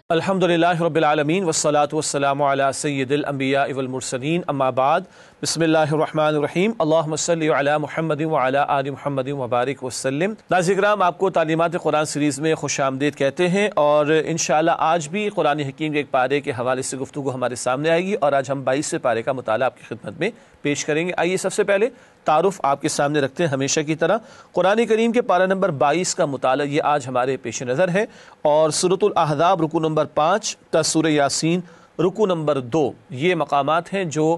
الحمدللہ رب العالمین والصلاة والسلام علی سید الانبیاء والمرسلین اما بعد بسم اللہ الرحمن الرحیم اللہم صلی علی محمد وعلی آل محمد وبارک وسلم۔ ناظرین کرام، آپ کو تعلیمات قرآن سیریز میں خوش آمدید کہتے ہیں اور انشاءاللہ آج بھی قرآن حکیم کے ایک پارے کے حوالے سے گفتگو ہمارے سامنے آئے گی اور آج ہم 22 پارے کا مطالعہ آپ کی خدمت میں پیش کریں گے۔ آئیے سب سے پہلے تعارف آپ کے سامنے رکھتے ہیں ہمیشہ کی طرح۔ قرآن کریم کے پارہ نمبر 22 کا مطالعہ یہ آج ہمارے پیش نظر ہے اور سورۃ الاحزاب رکوع نمبر 5 تا سورہ یاسین رکوع نمبر 2 یہ مقامات ہیں جو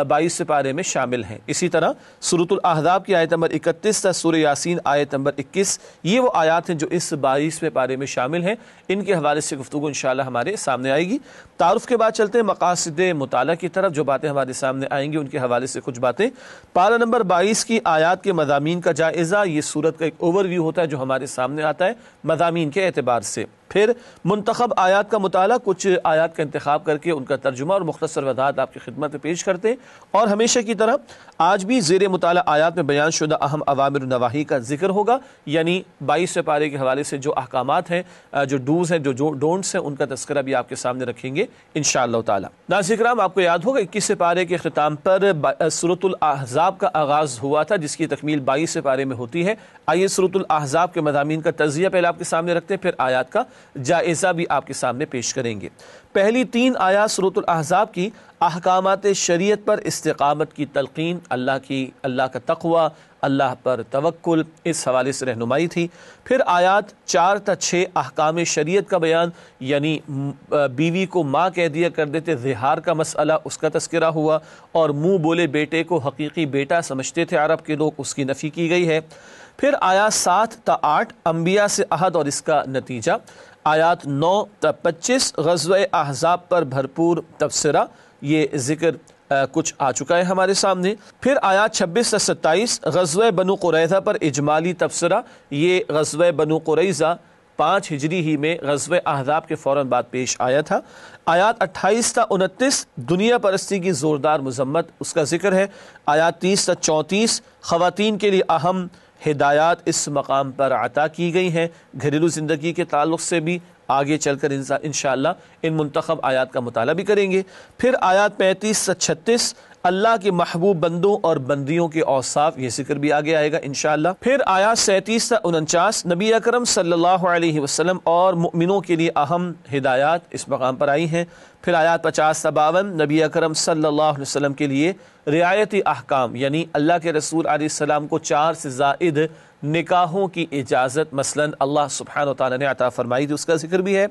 22 پارے میں شامل ہیں۔ اسی طرح سورۃ الاحزاب کی آیت نمبر 31 تا سورہ یاسین آیت نمبر 21 یہ وہ آیات ہیں جو اس 22 پارے میں شامل ہیں۔ ان کے حوالے سے گفتگو انشاءاللہ ہمارے سامنے آئے گی۔ تعارف کے بعد چلتے ہیں مقاصد مطالعہ کی طرف، جو باتیں ہمارے سامنے آئیں گی ان کے حوالے سے کچھ باتیں۔ پارہ نمبر 22 کی آیات کے مضامین کا جائزہ، یہ سورت کا ایک اوور ویو ہوتا ہے جو ہمارے سامنے آتا ہے مضامین کے اعتبار سے۔ پھر منتخب آیات کا مطالعہ، کچھ آیات کا انتخاب کر کے ان کا ترجمہ اور مختصر وضاحت آپ کی خدمت میں پیش کرتے ہیں، اور ہمیشہ کی طرح آج بھی زیر مطالعہ آیات میں بیان شدہ اہم اوامر و نواہی کا ذکر ہوگا، یعنی 22 پارے کے حوالے سے جو احکامات ہیں، جو ڈوز ہیں، جو ڈونٹس ہیں، ان کا تذکرہ بھی آپ کے سامنے رکھیں گے انشاءاللہ تعالی۔ ناظرین کرام، آپ کو یاد ہوگا 21 پارے کے اختتام پر سورۃ الاحزاب کا آغاز ہوا تھا جس کی تکمیل 22 پارے میں ہوتی ہے۔ آئیے سورۃ الاحزاب کے مضامین کا تجزیہ پہلے آپ کے سامنے رکھتے ہیں، پھر آیات کا جائزہ بھی آپ کے سامنے پیش کریں گے۔ پہلی 3 آیات سورۃ الاحزاب کی احکامات شریعت پر استقامت کی تلقین، اللہ کا تقوی، اللہ پر توکل، اس حوالے سے رہنمائی تھی۔ پھر آیات 4 تا 6 احکام شریعت کا بیان، یعنی بیوی کو ماں کہہ دیا کر دیتے، ظہار کا مسئلہ، اس کا تذکرہ ہوا، اور منہ بولے بیٹے کو حقیقی بیٹا سمجھتے تھے عرب کے لوگ، اس کی نفی کی گئی ہے۔ پھر آیات 7 تا 8 انبیاء سے عہد اور اس کا نتیجہ، آیات 9 تا 25 غزوہ احزاب پر بھرپور تبصرہ، یہ ذکر کچھ آ چکا ہے ہمارے سامنے۔ پھر آیات 26 تا 27 غزوہ بنو قریظہ پر اجمالی تبصرہ، یہ غزوہ بنو قریظہ 5 ہجری ہی میں غزوہ احزاب کے فوراً بعد پیش آیا تھا۔ آیات 28 تا 29 دنیا پرستی کی زوردار مذمت، اس کا ذکر ہے۔ آیات 30 تا 34 خواتین کے لیے اہم ہدایات اس مقام پر عطا کی گئی ہیں، گھریلو زندگی کے تعلق سے بھی آگے چل کر انشاءاللہ ان منتخب آیات کا مطالعہ بھی کریں گے۔ پھر آیات 35 سے 36 اللہ کے محبوب بندوں اور بندیوں کے اوصاف، یہ ذکر بھی آگے آئے گا انشاءاللہ۔ پھر آیات 37 سے 49 نبی اکرم صلی اللہ علیہ وسلم اور مؤمنوں کے لیے اہم ہدایات اس مقام پر آئی ہیں۔ پھر آیات 50 سے 52 نبی اکرم صلی اللہ علیہ وسلم کے لیے رعایتی احکام، یعنی اللہ کے رسول علیہ السلام کو 4 سے زائد نکاحوں کی اجازت مثلا اللہ سبحانہ و تعالیٰ نے عطا فرمائی تھی، اس کا ذکر بھی ہے۔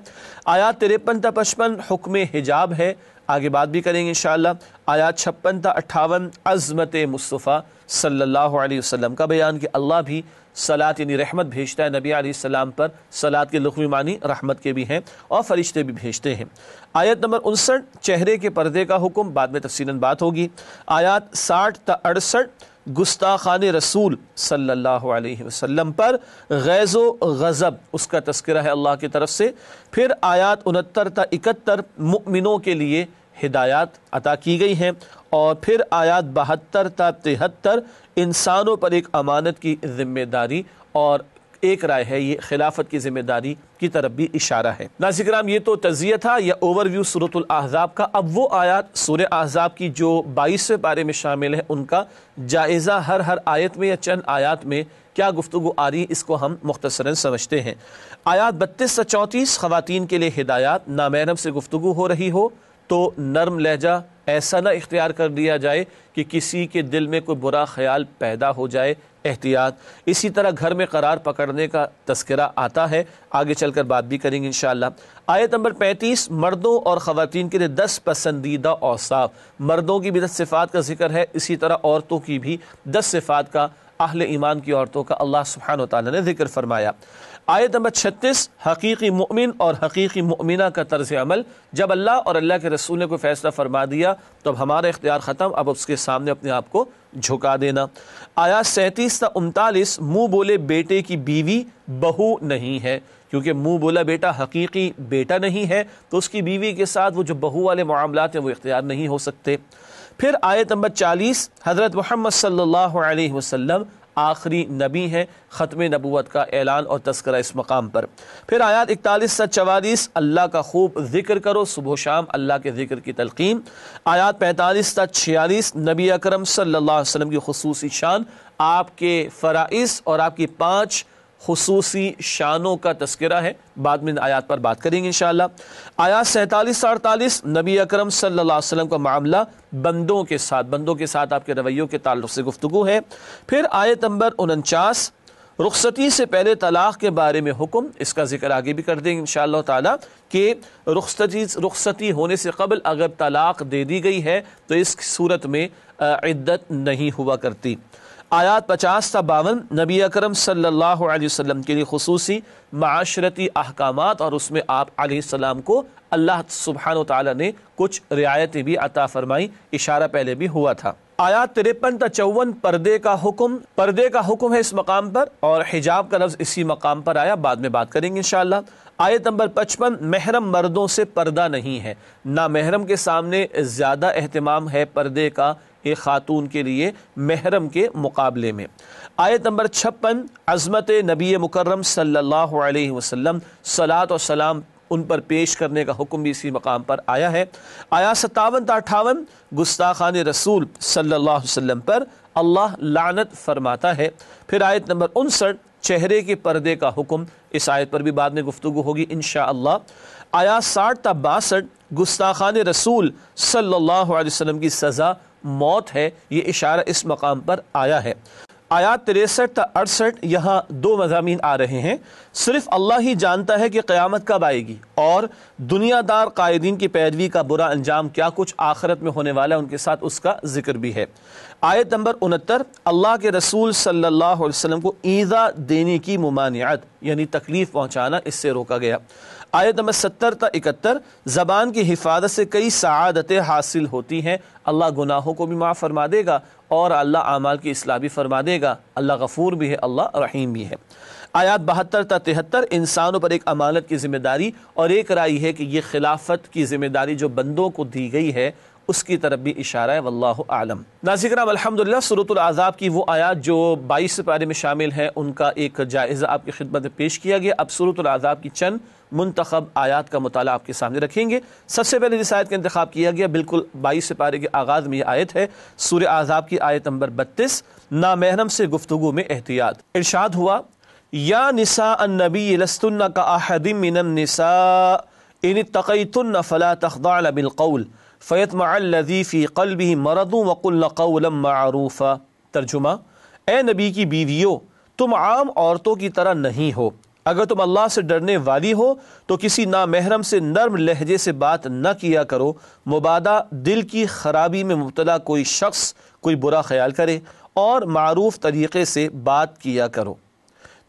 آیات 53 تا 55 حکم حجاب ہے، آگے بات بھی کریں گے انشاءاللہ۔ آیات 56 تا 58 عظمت مصطفیٰ صلی اللہ علیہ وسلم کا بیان کہ اللہ بھی صلاۃ یعنی رحمت بھیجتا ہے نبی علیہ السلام پر، صلاۃ کے لغوی معنی رحمت کے بھی ہیں اور فرشتے بھی بھیجتے ہیں۔ آیت نمبر 59 چہرے کے پردے کا حکم، بعد میں تفصیلاً بات ہوگی۔ آیات 60 تا 68 گستاخان رسول صلی اللہ علیہ وسلم پر غیظ و غضب، اس کا تذکرہ ہے اللہ کی طرف سے۔ پھر آیات 69 تا 71 مؤمنوں کے لیے ہدایات عطا کی گئی ہیں، اور پھر آیات 72 تا 73 انسانوں پر ایک امانت کی ذمہ داری، اور ایک رائے ہے یہ خلافت کی ذمہ داری کی طرف بھی اشارہ ہے۔ ناظرین کرام، یہ تو تجزیہ تھا یا اوور ویو سورۃ الاحزاب کا۔ اب وہ آیات سورہ احزاب کی جو 22 پارے میں شامل ہیں، ان کا جائزہ ہر آیت میں یا چند آیات میں کیا گفتگو آ رہی ہے، اس کو ہم مختصراً سمجھتے ہیں۔ آیات 32 سے 34 خواتین کے لیے ہدایات، نامحرم سے گفتگو ہو رہی ہو تو نرم لہجہ ایسا نہ اختیار کر دیا جائے کہ کسی کے دل میں کوئی برا خیال پیدا ہو جائے، احتیاط۔ اسی طرح گھر میں قرار پکڑنے کا تذکرہ آتا ہے، آگے چل کر بات بھی کریں گے انشاءاللہ۔ آیت نمبر 35 مردوں اور خواتین کے لیے 10 پسندیدہ اوصاف، مردوں کی بھی 10 صفات کا ذکر ہے، اسی طرح عورتوں کی بھی 10 صفات کا، اہل ایمان کی عورتوں کا اللہ سبحانہ وتعالی نے ذکر فرمایا۔ آیت نمبر 36 حقیقی مؤمن اور حقیقی مؤمنہ کا طرز عمل، جب اللہ اور اللہ کے رسول نے کوئی فیصلہ فرما دیا تو اب ہمارا اختیار ختم، اب اس کے سامنے اپنے آپ کو جھکا دینا۔ آیات 37 تا 39 منہ بولے بیٹے کی بیوی بہو نہیں ہے، کیونکہ منہ بولا بیٹا حقیقی بیٹا نہیں ہے تو اس کی بیوی کے ساتھ وہ جو بہو والے معاملات ہیں وہ اختیار نہیں ہو سکتے۔ پھر آیت نمبر 40 حضرت محمد صلی اللہ علیہ وسلم آخری نبی ہیں، ختم نبوت کا اعلان اور تذکرہ اس مقام پر۔ پھر آیات 41 سے 44 اللہ کا خوب ذکر کرو، صبح و شام اللہ کے ذکر کی تلقین۔ آیات 45 سے 46 نبی اکرم صلی اللہ علیہ وسلم کی خصوصی شان، آپ کے فرائض اور آپ کی 5 خصوصی شانوں کا تذکرہ ہے، بعد میں آیات پر بات کریں گے انشاءاللہ۔ آیات 47 سے 48 نبی اکرم صلی اللہ علیہ وسلم کا معاملہ بندوں کے ساتھ آپ کے رویوں کے تعلق سے گفتگو ہے۔ پھر آیت نمبر 49 رخصتی سے پہلے طلاق کے بارے میں حکم، اس کا ذکر آگے بھی کر دیں گے انشاءاللہ تعالی کہ رخصتی ہونے سے قبل اگر طلاق دے دی گئی ہے تو اس صورت میں عدت نہیں ہوا کرتی۔ آیات 50 تا 52 نبی اکرم صلی اللہ علیہ وسلم کے لیے خصوصی معاشرتی احکامات، اور اس میں آپ علیہ السلام کو اللہ سبحانہ و تعالی نے کچھ رعایتیں بھی عطا فرمائی، اشارہ پہلے بھی ہوا تھا۔ آیات 53 تا 54 پردے کا حکم ہے اس مقام پر، اور حجاب کا لفظ اسی مقام پر آیا، بعد میں بات کریں گے انشاءاللہ۔ آیت نمبر 55 محرم مردوں سے پردہ نہیں ہے، نہ محرم کے سامنے زیادہ اہتمام ہے پردے کا ایک خاتون کے لیے محرم کے مقابلے میں۔ آیت نمبر 56 عظمت نبی مکرم صلی اللہ علیہ وسلم، صلاۃ و سلام ان پر پیش کرنے کا حکم بھی اسی مقام پر آیا ہے۔ آیات 57 تا 58 گستاخان رسول صلی اللہ علیہ وسلم پر اللہ لعنت فرماتا ہے۔ پھر آیت نمبر 59 چہرے کے پردے کا حکم، اس آیت پر بھی بعد میں گفتگو ہوگی انشاءاللہ۔ آیات 60 تا 62 گستاخان رسول صلی اللہ علیہ وسلم کی سزا موت ہے، یہ اشارہ اس مقام پر آیا ہے۔ آیات 63 تا 68 یہاں 2 مضامین آ رہے ہیں۔ صرف اللہ ہی جانتا ہے کہ قیامت کب آئے گی، اور دنیا دار قائدین کی پیروی کا برا انجام کیا کچھ آخرت میں ہونے والا ہے، ان کے ساتھ اس کا ذکر بھی ہے۔ آیت نمبر 69 اللہ کے رسول صلی اللہ علیہ وسلم کو ایذا دینے کی ممانعت، یعنی تکلیف پہنچانا، اس سے روکا گیا۔ آیت نمبر 70 تا 71 زبان کی حفاظت سے کئی سعادتیں حاصل ہوتی ہیں، اللہ گناہوں کو بھی معاف فرما دے گا اور اللہ اعمال کی اصلاح بھی فرما دے گا، اللہ غفور بھی ہے، اللہ رحیم بھی ہے۔ آیات 72 تا 73 انسانوں پر ایک امانت کی ذمہ داری، اور ایک رائے ہے کہ یہ خلافت کی ذمہ داری جو بندوں کو دی گئی ہے اس کی طرف بھی اشارہ ہے، واللہ اعلم۔ ناظرین کرام الحمدللہ سورۃ الاحزاب کی وہ آیات جو 22 پارے میں شامل ہیں ان کا ایک جائزہ آپ کی خدمت میں پیش کیا گیا۔ اب سورۃ الاحزاب کی چند منتخب آیات کا مطالعہ آپ کے سامنے رکھیں گے۔ سب سے پہلے جس آیت کا انتخاب کیا گیا بالکل 22 پارے کے آغاز میں یہ آیت ہے، سورہ احزاب کی آیت نمبر 32 نامحرم سے گفتگو میں احتیاط۔ ارشاد ہوا یا نساء النبی لستن کاحد من النساء ان اتقیتن فلا تخضعن بالقول فیطمع الذی فی قلبہ مرض وقلن قولا معروفا۔ ترجمہ، اے نبی کی بیویوں، تم عام عورتوں کی طرح نہیں ہو، اگر تم اللہ سے ڈرنے والی ہو تو کسی نامحرم سے نرم لہجے سے بات نہ کیا کرو، مبادا دل کی خرابی میں مبتلا کوئی شخص کوئی برا خیال کرے، اور معروف طریقے سے بات کیا کرو۔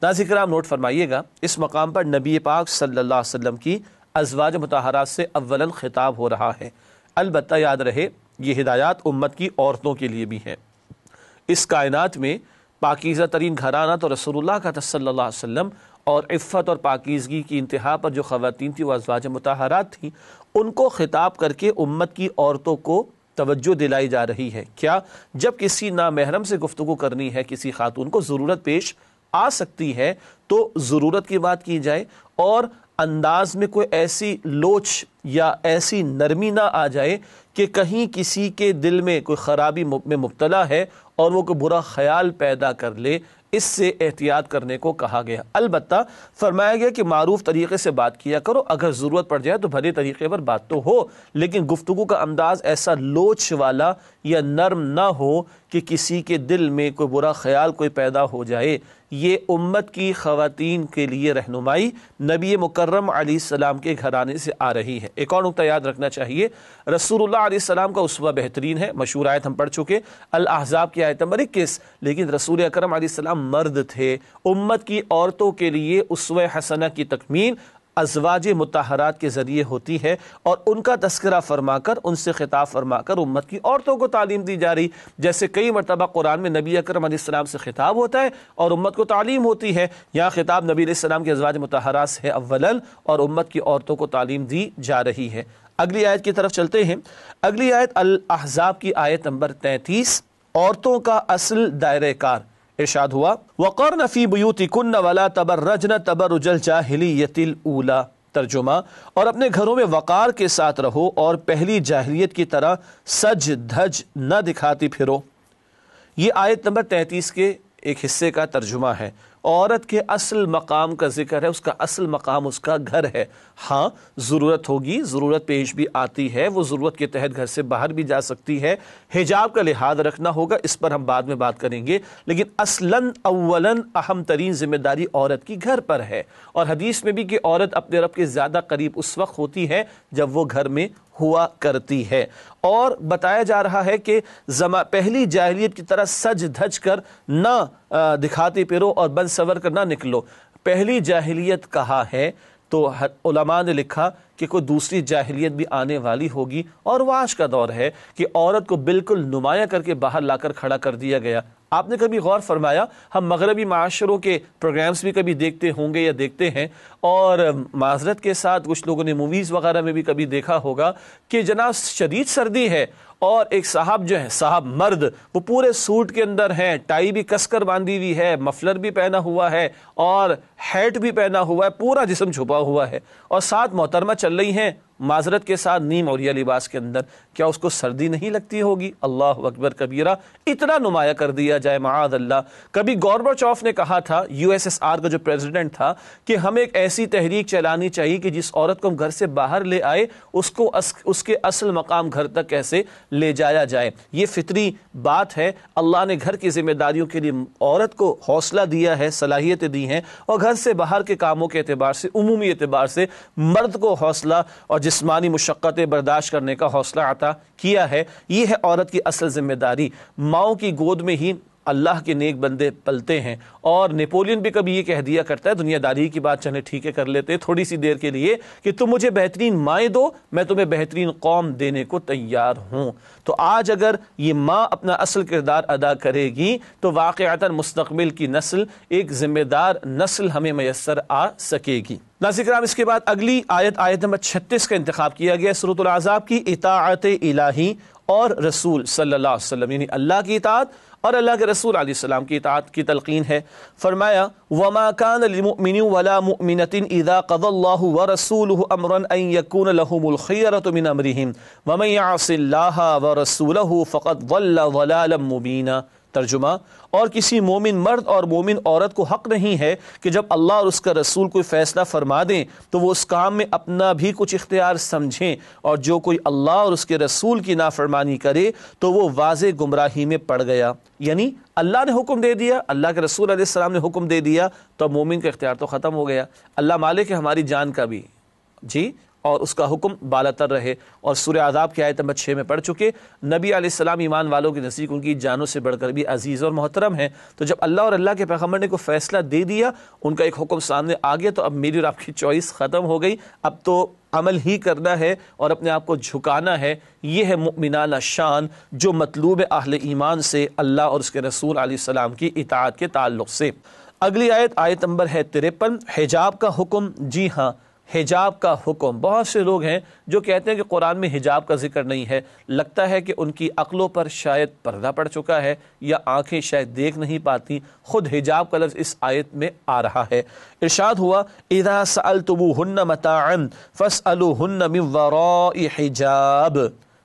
ناظرین کرام نوٹ فرمائیے گا، اس مقام پر نبی پاک صلی اللہ علیہ وسلم کی ازواج مطہرات سے اولاً خطاب ہو رہا ہے۔ البتہ یاد رہے یہ ہدایات امت کی عورتوں کے لیے بھی ہیں۔ اس کائنات میں پاکیزہ ترین گھرانہ تو رسول اللہ کا صلی اللہ علیہ وسلم، اور عفت اور پاکیزگی کی انتہا پر جو خواتین تھیں وہ ازواج مطہرات تھیں، ان کو خطاب کر کے امت کی عورتوں کو توجہ دلائی جا رہی ہے۔ کیا؟ جب کسی نامحرم سے گفتگو کرنی ہے، کسی خاتون کو ضرورت پیش آ سکتی ہے تو ضرورت کی بات کی جائے، اور انداز میں کوئی ایسی لوچ یا ایسی نرمی نہ آ جائے کہ کہیں کسی کے دل میں کوئی خرابی میں مبتلا ہے اور وہ کوئی برا خیال پیدا کر لے، اس سے احتیاط کرنے کو کہا گیا۔ البتہ فرمایا گیا کہ معروف طریقے سے بات کیا کرو، اگر ضرورت پڑ جائے تو بھلے طریقے پر بات تو ہو، لیکن گفتگو کا انداز ایسا لوچ والا یا نرم نہ ہو کہ کسی کے دل میں کوئی برا خیال کوئی پیدا ہو جائے۔ یہ امت کی خواتین کے لیے رہنمائی نبی مکرم علیہ السلام کے گھرانے سے آ رہی ہے۔ ایک اور نقطہ یاد رکھنا چاہیے، رسول اللہ علیہ السلام کا اسوہ بہترین ہے، مشہور آیت ہم پڑھ چکے الاحزاب کی آیت نمبر 21، لیکن رسول اکرم علیہ السلام مرد تھے، امت کی عورتوں کے لیے اسوہ حسنہ کی تکمیل ازواج مطہرات کے ذریعے ہوتی ہے، اور ان کا تذکرہ فرما کر، ان سے خطاب فرما کر امت کی عورتوں کو تعلیم دی جا رہی، جیسے کئی مرتبہ قرآن میں نبی اکرم علیہ السلام سے خطاب ہوتا ہے اور امت کو تعلیم ہوتی ہے، یہاں خطاب نبی علیہ السلام کے ازواج مطہرات سے اولاً اور امت کی عورتوں کو تعلیم دی جا رہی ہے۔ اگلی آیت کی طرف چلتے ہیں۔ اگلی آیت الاحزاب کی آیت نمبر 33 عورتوں کا اصل دائرہ کار۔ ارشاد ہوا وَقَرْنَ فِي بُيُوتِكُنَّ وَلَا تَبَرَّجْنَ تَبَرُّجَ الْجَاهِلِيَّةِ الْأُولَى۔ ترجمہ، اور اپنے گھروں میں وقار کے ساتھ رہو اور پہلی جاہلیت کی طرح سج دھج نہ دکھاتی پھرو۔ یہ آیت نمبر 33 کے ایک حصے کا ترجمہ ہے۔ عورت کے اصل مقام کا ذکر ہے، اس کا اصل مقام اس کا گھر ہے۔ ہاں ضرورت ہوگی، ضرورت پیش بھی آتی ہے، وہ ضرورت کے تحت گھر سے باہر بھی جا سکتی ہے، حجاب کا لحاظ رکھنا ہوگا، اس پر ہم بعد میں بات کریں گے، لیکن اصلاً اولاً اہم ترین ذمہ داری عورت کی گھر پر ہے۔ اور حدیث میں بھی کہ عورت اپنے رب کے زیادہ قریب اس وقت ہوتی ہے جب وہ گھر میں ہوا کرتی ہے۔ اور بتایا جا رہا ہے کہ پہلی جاہلیت کی طرح سج دھج کر نہ دکھاتے پھرو اور بن سور کر نہ نکلو۔ پہلی جاہلیت کہا ہے تو علماء نے لکھا کہ کوئی دوسری جاہلیت بھی آنے والی ہوگی، اور وہ آج کا دور ہے کہ عورت کو بالکل نمایاں کر کے باہر لا کر کھڑا کر دیا گیا۔ آپ نے کبھی غور فرمایا، ہم مغربی معاشروں کے پروگرامز بھی کبھی دیکھتے ہوں گے یا دیکھتے ہیں، اور معذرت کے ساتھ کچھ لوگوں نے موویز وغیرہ میں بھی کبھی دیکھا ہوگا کہ جناب شدید سردی ہے اور ایک صاحب جو ہے، صاحب مرد، وہ پورے سوٹ کے اندر ہیں، ٹائی بھی کس کر باندھی ہوئی ہے، مفلر بھی پہنا ہوا ہے اور ہیٹ بھی پہنا ہوا ہے، پورا جسم چھپا ہوا ہے، اور ساتھ محترمہ چل رہی ہیں معذرت کے ساتھ نیم عوریہ لباس کے اندر۔ کیا اس کو سردی نہیں لگتی ہوگی؟ اللہ اکبر کبیرہ، اتنا نمایاں کر دیا جائے، معاذ اللہ۔ کبھی گورباچوف نے کہا تھا، USSR کا جو پریزیڈنٹ تھا، کہ ہمیں ایک ایسی تحریک چلانی چاہیے کہ جس عورت کو ہم گھر سے باہر لے آئے اس کو اس کے اصل مقام گھر تک کیسے لے جایا جائے۔ یہ فطری بات ہے، اللہ نے گھر کی ذمہ داریوں کے لیے عورت کو حوصلہ دیا ہے، صلاحیتیں دی ہیں، اور گھر سے باہر کے کاموں کے اعتبار سے، عمومی اعتبار سے مرد کو حوصلہ اور جسمانی مشقتیں برداشت کرنے کا حوصلہ عطا کیا ہے۔ یہ ہے عورت کی اصل ذمہ داری۔ ماؤں کی گود میں ہی اللہ کے نیک بندے پلتے ہیں، اور نیپولین بھی کبھی یہ کہہ دیا کرتا ہے، دنیا داری کی بات چلے ٹھیک ہے کر لیتے تھوڑی سی دیر کے لیے، کہ تم مجھے بہترین مائیں دو، میں تمہیں بہترین قوم دینے کو تیار ہوں۔ تو آج اگر یہ ماں اپنا اصل کردار ادا کرے گی تو واقعتاً مستقبل کی نسل، ایک ذمہ دار نسل ہمیں میسر آ سکے گی۔ ناظرین کرام، اس کے بعد اگلی آیت نمبر 36 کا انتخاب کیا گیا سورۃ الاحزاب کی، اطاعت الہی اور رسول صلی اللہ علیہ وسلم، یعنی اللہ کی اطاعت اور اللہ کے رسول علیہ السلام کی اطاعت کی تلقین ہے۔ فرمایا وَمَا كَانَ لِمُؤْمِنٍ وَلَا مُؤْمِنَةٍ إِذَا قَضَى اللَّهُ وَرَسُولُهُ أَمْرًا أَن يَكُونَ لَهُمُ الْخِيَرَةُ مِنْ أَمْرِهِمْ وَمَن يَعْصِ اللَّهَ وَرَسُولَهُ فَقَدْ ضَلَّ ضَلَالًا مُبِينًا۔ ترجمہ، اور کسی مومن مرد اور مومن عورت کو حق نہیں ہے کہ جب اللہ اور اس کا رسول کوئی فیصلہ فرما دیں تو وہ اس کام میں اپنا بھی کچھ اختیار سمجھیں، اور جو کوئی اللہ اور اس کے رسول کی نافرمانی کرے تو وہ واضح گمراہی میں پڑ گیا۔ یعنی اللہ نے حکم دے دیا، اللہ کے رسول علیہ السلام نے حکم دے دیا تو مومن کا اختیار تو ختم ہو گیا۔ اللہ مالک ہے ہماری جان کا بھی، جی، اور اس کا حکم بالاتر رہے۔ اور سورہ احزاب کی آیت نمبر 6 میں پڑھ چکے، نبی علیہ السلام ایمان والوں کے نزدیک ان کی جانوں سے بڑھ کر بھی عزیز اور محترم ہیں۔ تو جب اللہ اور اللہ کے پیغمبر نے کوئی فیصلہ دے دیا، ان کا ایک حکم سامنے آ گیا، تو اب میری اور آپ کی چوائس ختم ہو گئی، اب تو عمل ہی کرنا ہے اور اپنے آپ کو جھکانا ہے۔ یہ ہے مؤمنانہ شان جو مطلوب اہل ایمان سے اللہ اور اس کے رسول علیہ السلام کی اطاعت کے تعلق سے۔ اگلی آیت نمبر ہے 53، حجاب کا حکم۔ جی ہاں، حجاب کا حکم۔ بہت سے لوگ ہیں جو کہتے ہیں کہ قرآن میں حجاب کا ذکر نہیں ہے، لگتا ہے کہ ان کی عقلوں پر شاید پردہ پڑ چکا ہے یا آنکھیں شاید دیکھ نہیں پاتی، خود حجاب کا لفظ اس آیت میں آ رہا ہے۔ ارشاد ہوا اذا سألتموهن متاعا فاسألوهن من وراء حجاب۔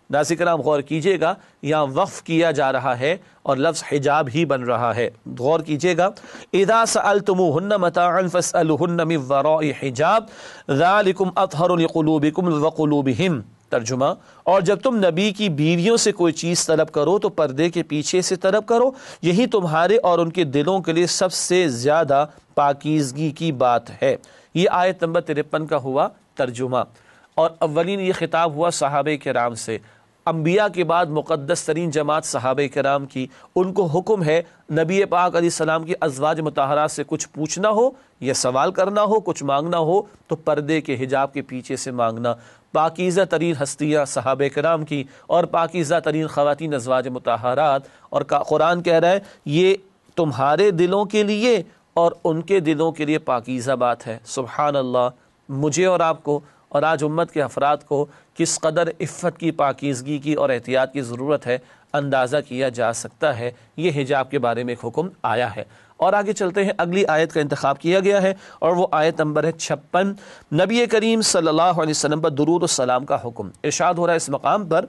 ناظرین کرام غور کیجئے گا، یہاں وقف کیا جا رہا ہے اور لفظ حجاب ہی بن رہا ہے، غور کیجئے گا۔ اذا سألتموهن متاعا فاسألوهن من وراء حجاب ذلكم اطہر لقلوبكم وقلوبهم۔ ترجمہ، اور جب تم نبی کی بیویوں سے کوئی چیز طلب کرو تو پردے کے پیچھے سے طلب کرو، یہی تمہارے اور ان کے دلوں کے لیے سب سے زیادہ پاکیزگی کی بات ہے۔ یہ آیت نمبر 53 کا ہوا ترجمہ، اور اولین یہ خطاب ہوا صحابہ کرام سے۔ انبیاء کے بعد مقدس ترین جماعت صحابہ کرام کی، ان کو حکم ہے نبی پاک علیہ السلام کی ازواج مطہرات سے کچھ پوچھنا ہو یا سوال کرنا ہو، کچھ مانگنا ہو تو پردے کے حجاب کے پیچھے سے مانگنا۔ پاکیزہ ترین ہستیاں صحابہ کرام کی اور پاکیزہ ترین خواتین ازواج مطہرات، اور قرآن کہہ رہا ہے یہ تمہارے دلوں کے لیے اور ان کے دلوں کے لیے پاکیزہ بات ہے۔ سبحان اللہ، مجھے اور آپ کو اور آج امت کے افراد کو کس قدر عفت کی، پاکیزگی کی اور احتیاط کی ضرورت ہے۔ اندازہ کیا جا سکتا ہے۔ یہ حجاب کے بارے میں ایک حکم آیا ہے۔ اور آگے چلتے ہیں، اگلی آیت کا انتخاب کیا گیا ہے اور وہ آیت نمبر ہے 56، نبی کریم صلی اللہ علیہ وسلم پر درود و سلام کا حکم۔ ارشاد ہو رہا ہے اس مقام پر،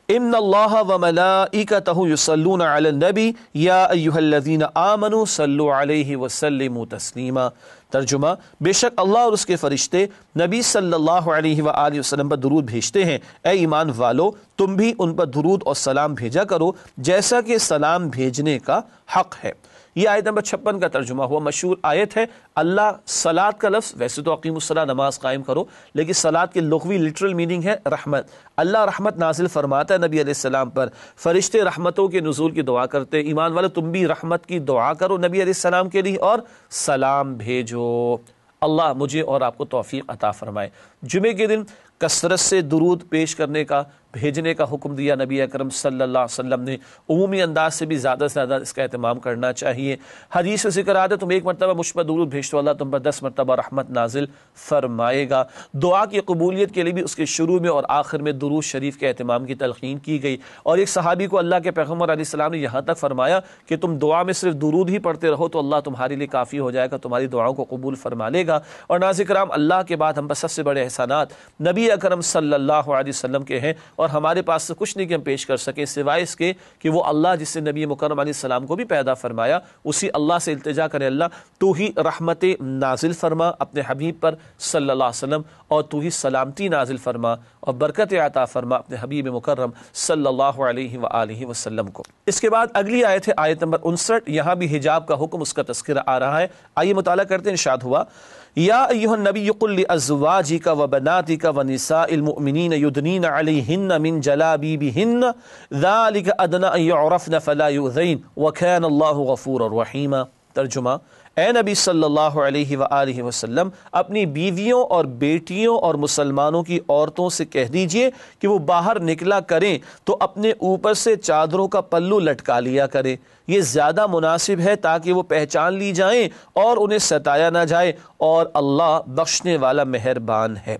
ان اللہ وملائکتہ یصلون علی النبی یا ایھا الذین آمنوا صلوا علیہ وسلموا تسلیما۔ ترجمہ، بے شک اللہ اور اس کے فرشتے نبی صلی اللہ علیہ وآلہ وسلم پر درود بھیجتے ہیں، اے ایمان والو تم بھی ان پر درود اور سلام بھیجا کرو جیسا کہ سلام بھیجنے کا حق ہے۔ یہ آیت نمبر 56 کا ترجمہ ہوا، مشہور آیت ہے۔ اللہ صلاۃ کا لفظ، ویسے تو اقیم الصلاۃ نماز قائم کرو، لیکن صلاۃ کی لغوی لٹرل میننگ ہے رحمت۔ اللہ رحمت نازل فرماتا ہے نبی علیہ السلام پر، فرشتے رحمتوں کے نزول کی دعا کرتے، ایمان والے تم بھی رحمت کی دعا کرو نبی علیہ السلام کے لیے اور سلام بھیجو۔ اللہ مجھے اور آپ کو توفیق عطا فرمائے۔ جمعے کے دن کثرت سے درود پیش کرنے کا، بھیجنے کا حکم دیا نبی اکرم صلی اللہ علیہ وسلم نے، عمومی انداز سے بھی زیادہ سے زیادہ اس کا اہتمام کرنا چاہیے۔ حدیث سے ذکر آتا ہے تم ایک مرتبہ مجھ پر درود بھیج تو اللہ تم پر 10 مرتبہ رحمت نازل فرمائے گا۔ دعا کی قبولیت کے لیے بھی اس کے شروع میں اور آخر میں درود شریف کے اہتمام کی تلقین کی گئی، اور ایک صحابی کو اللہ کے پیغمبر علیہ السلام نے یہاں تک فرمایا کہ تم دعا میں صرف درود ہی پڑھتے رہو تو اللہ تمہارے لیے کافی ہو جائے گا، تمہاری دعاؤں کو قبول فرما لے گا۔ اور ناظرین کرام، اللہ کے بعد ہم پر سب سے بڑے احسانات نبی اکرم صلی اللہ علیہ وسلم کے ہیں، اور ہمارے پاس سے کچھ نہیں کہ ہم پیش کر سکیں سوائے اس کے کہ وہ اللہ جس سے نبی مکرم علیہ السلام کو بھی پیدا فرمایا، اسی اللہ سے التجا کریں، اللہ تو ہی رحمت نازل فرما اپنے حبیب پر صلی اللہ علیہ وسلم، اور تو ہی سلامتی نازل فرما اور برکت عطا فرما اپنے حبیب مکرم صلی اللہ علیہ وآلہ وسلم کو۔ اس کے بعد اگلی آیت ہے آیت نمبر 59، یہاں بھی حجاب کا حکم، اس کا تذکرہ آ رہا ہے۔ آئیے مطالعہ کرتے ہیں۔ ارشاد ہوا، یا ایھا النبی قل لازواجک وبناتک ونساء المؤمنین یدنین علیہن من جلابیبہن ذلک ادنی ان یعرفن فلا یؤذین وکان اللہ غفورا رحیما۔ ترجمہ، اے نبی صلی اللہ علیہ وآلہ وسلم اپنی بیویوں اور بیٹیوں اور مسلمانوں کی عورتوں سے کہہ دیجئے کہ وہ باہر نکلا کریں تو اپنے اوپر سے چادروں کا پلو لٹکا لیا کریں، یہ زیادہ مناسب ہے تاکہ وہ پہچان لی جائیں اور انہیں ستایا نہ جائے، اور اللہ بخشنے والا مہربان ہے۔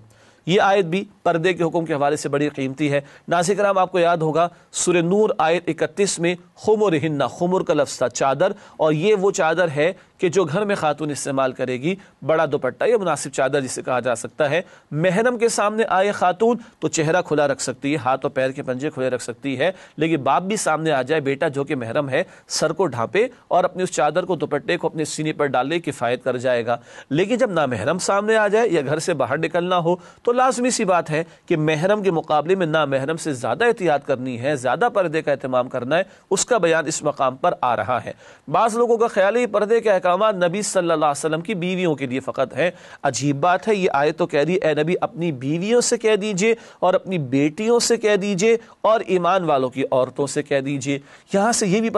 یہ آیت بھی پردے کے حکم کے حوالے سے بڑی قیمتی ہے۔ ناظرین کرام، آپ کو یاد ہوگا سورہ نور آیت 31 میں خمرہن، خمر کا لفظ تھا چادر، اور یہ وہ چادر ہے کہ جو گھر میں خاتون استعمال کرے گی، بڑا دوپٹہ یا مناسب چادر جسے کہا جا سکتا ہے۔ محرم کے سامنے آئے خاتون تو چہرہ کھلا رکھ سکتی ہے، ہاتھ اور پیر کے پنجے کھلے رکھ سکتی ہے، لیکن باپ بھی سامنے آ جائے، بیٹا جو کہ محرم ہے سر کو ڈھانپے اور اپنی اس چادر کو، دوپٹے کو اپنے سینے پر ڈالے، کفایت کر جائے گا۔ لیکن جب نامحرم سامنے آ جائے یا گھر سے باہر نکلنا ہو تو لازمی سی بات ہے کہ محرم کے مقابلے میں نامحرم سے زیادہ احتیاط کرنی ہے، زیادہ پردے کا اہتمام کرنا ہے، اس کا بیان اس مقام پر آ رہا ہے۔ بعض لوگوں کا خیال ہے پردے کے احکامات نبی صلی اللہ علیہ وسلم کی بیویوں کے لیے فقط ہے۔ عجیب بات ہے، یہ آیت تو کہہ رہی اے نبی اپنی بیویوں سے کہہ دیجئے اور اپنی بیٹیوں سے کہہ دیجئے اور ایمان والوں کی عورتوں سے کہہ دیجئے۔ یہاں سے یہ بھی